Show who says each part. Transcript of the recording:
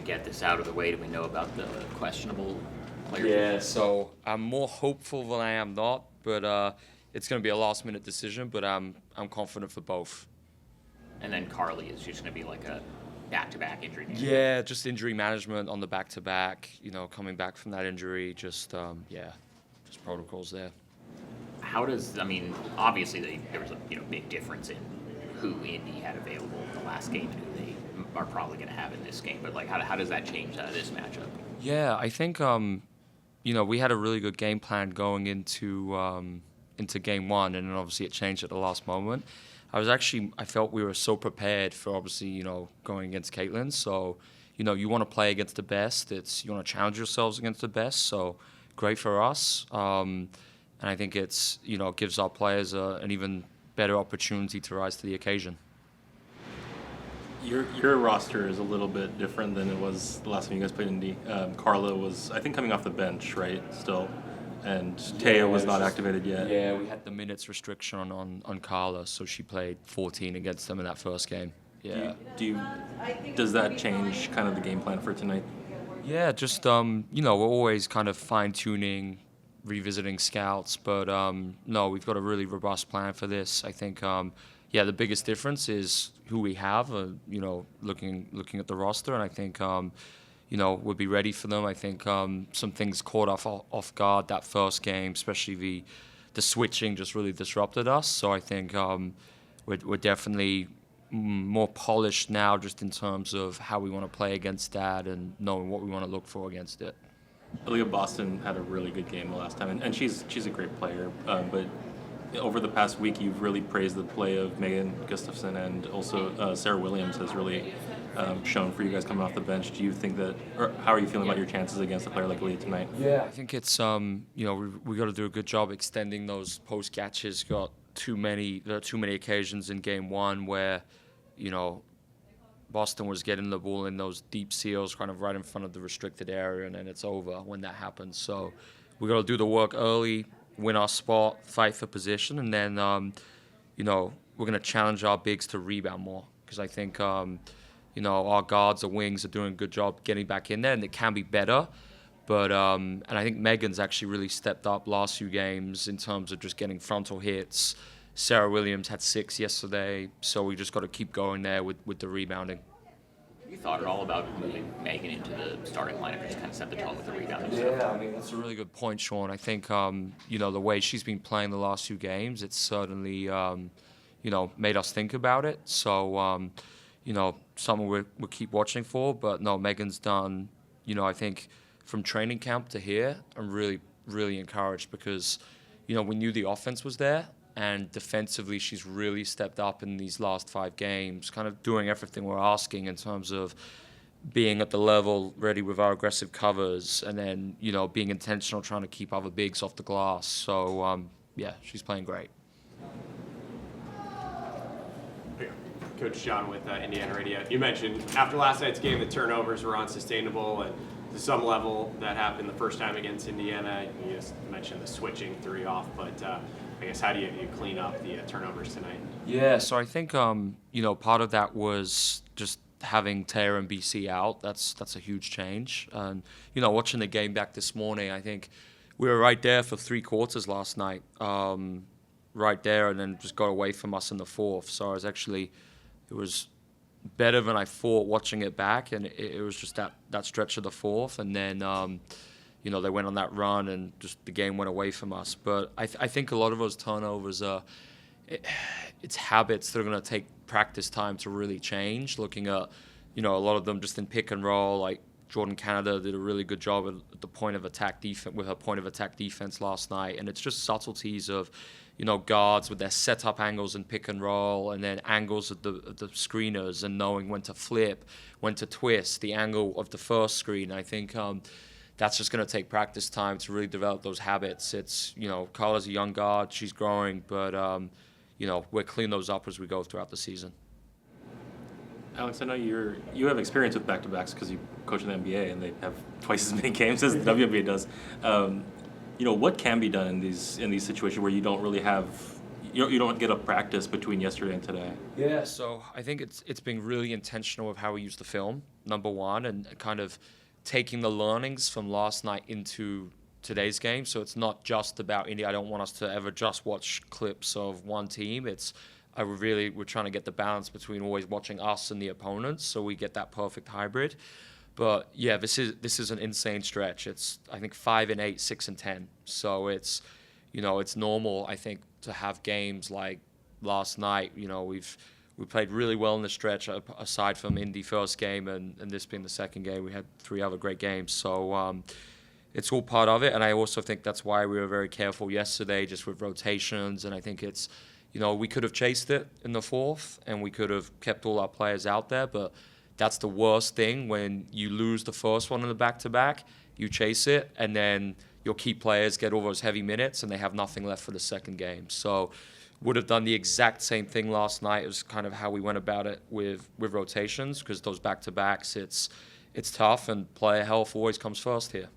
Speaker 1: get this out of the way, do we know about the questionable players?
Speaker 2: Yeah, so I'm more hopeful than I am not, but it's going to be a last-minute decision, but I'm confident for both.
Speaker 1: And then Carly is just going to be like a back-to-back injury game.
Speaker 2: Yeah, just injury management on the back-to-back, coming back from that injury, just protocols there.
Speaker 1: How does, obviously there was a big difference in who Indy had available in the last game and who they are probably going to have in this game, but like how does that change this matchup?
Speaker 2: Yeah, I think we had a really good game plan going into game one, and then obviously it changed at the last moment. I felt we were so prepared for obviously going against Caitlin. So you want to play against the best. You want to challenge yourselves against the best. So great for us. And I think it's gives our players an even better opportunity to rise to the occasion.
Speaker 3: Your roster is a little bit different than it was the last time you guys played Indy. Carla was, I think, coming off the bench, right, still, and Taya was not activated yet.
Speaker 2: Yeah, we had the minutes restriction on Carla, so she played 14 against them in that first game. Yeah.
Speaker 3: Does that change kind of the game plan for tonight?
Speaker 2: Yeah, just we're always kind of fine-tuning, revisiting scouts, but no, we've got a really robust plan for this. I think the biggest difference is who we have, looking at the roster, and I think, we'll be ready for them. I think some things caught off guard that first game, especially the switching just really disrupted us. So I think we're definitely more polished now just in terms of how we want to play against that and knowing what we want to look for against it.
Speaker 3: Aaliyah Boston had a really good game the last time, and she's a great player, but over the past week, you've really praised the play of Megan Gustiffson, and also Sarah Williams has really shown for you guys coming off the bench. Do you think that, or how are you feeling about your chances against a player like Aaliyah tonight?
Speaker 2: Yeah, I think it's we got to do a good job extending those post catches. There are too many occasions in game one where Boston was getting the ball in those deep seals, kind of right in front of the restricted area, and then it's over when that happens. So we got to do the work early, win our spot, fight for position, and then we're going to challenge our bigs to rebound more, because I think our guards, our wings are doing a good job getting back in there, and it can be better. But and I think Megan's actually really stepped up last few games in terms of just getting frontal hits. Sarah Williams had 6 yesterday, so we just got to keep going there with the rebounding.
Speaker 1: Have you thought at all about moving Megan into the starting lineup, just kind of set the tone with the rebounding stuff?
Speaker 2: Yeah, that's a really good point, Sean. I think the way she's been playing the last 2 games, it's certainly made us think about it. So something we'll keep watching for. But no, Megan's done. I think from training camp to here, I'm really, really encouraged because we knew the offense was there. And defensively, she's really stepped up in these last 5 games, kind of doing everything we're asking in terms of being at the level, ready with our aggressive covers, and then, being intentional, trying to keep other bigs off the glass. So, she's playing great.
Speaker 4: Coach John with Indiana Radio. You mentioned after last night's game, the turnovers were unsustainable, and to some level that happened the first time against Indiana. You just mentioned the switching 3 off, but I guess how do you clean up the turnovers tonight?
Speaker 2: Yeah, so I think part of that was just having Tara and BC out. That's a huge change. And watching the game back this morning, I think we were right there for 3 quarters last night, right there, and then just got away from us in the 4th. So it was better than I thought watching it back, and it was just that stretch of the 4th, and then they went on that run and just the game went away from us. But I think a lot of those turnovers it's habits that are going to take practice time to really change. Looking at a lot of them just in pick and roll, like Jordan Canada did a really good job at the point of attack defense with her point of attack defense last night, and it's just subtleties of guards with their setup angles and pick and roll, and then angles of the screeners, and knowing when to flip, when to twist, the angle of the first screen. I think that's just going to take practice time to really develop those habits. It's Carla's a young guard, she's growing, but we'll clean those up as we go throughout the season.
Speaker 3: Alex, I know you have experience with back-to-backs because you coach in the NBA, and they have twice as many games as the WNBA does. What can be done in these situations where you don't really have you don't get a practice between yesterday and today?
Speaker 2: Yeah, so I think it's been really intentional with how we use the film. number one, and kind of taking the learnings from last night into today's game. So it's not just about Indy. I don't want us to ever just watch clips of one team. We're trying to get the balance between always watching us and the opponents, so we get that perfect hybrid. But yeah, this is an insane stretch. It's, I think, 5-8, 6-10. So it's normal, I think, to have games like last night. We played really well in the stretch, aside from Indy first game and this being the second game. We had 3 other great games. So it's all part of it. And I also think that's why we were very careful yesterday, just with rotations. And I think it's, we could have chased it in the fourth, and we could have kept all our players out there. But that's the worst thing, when you lose the first one in the back-to-back, you chase it, and then your key players get all those heavy minutes, and they have nothing left for the second game. So would have done the exact same thing last night. It was kind of how we went about it with rotations, because those back-to-backs, it's tough, and player health always comes first here.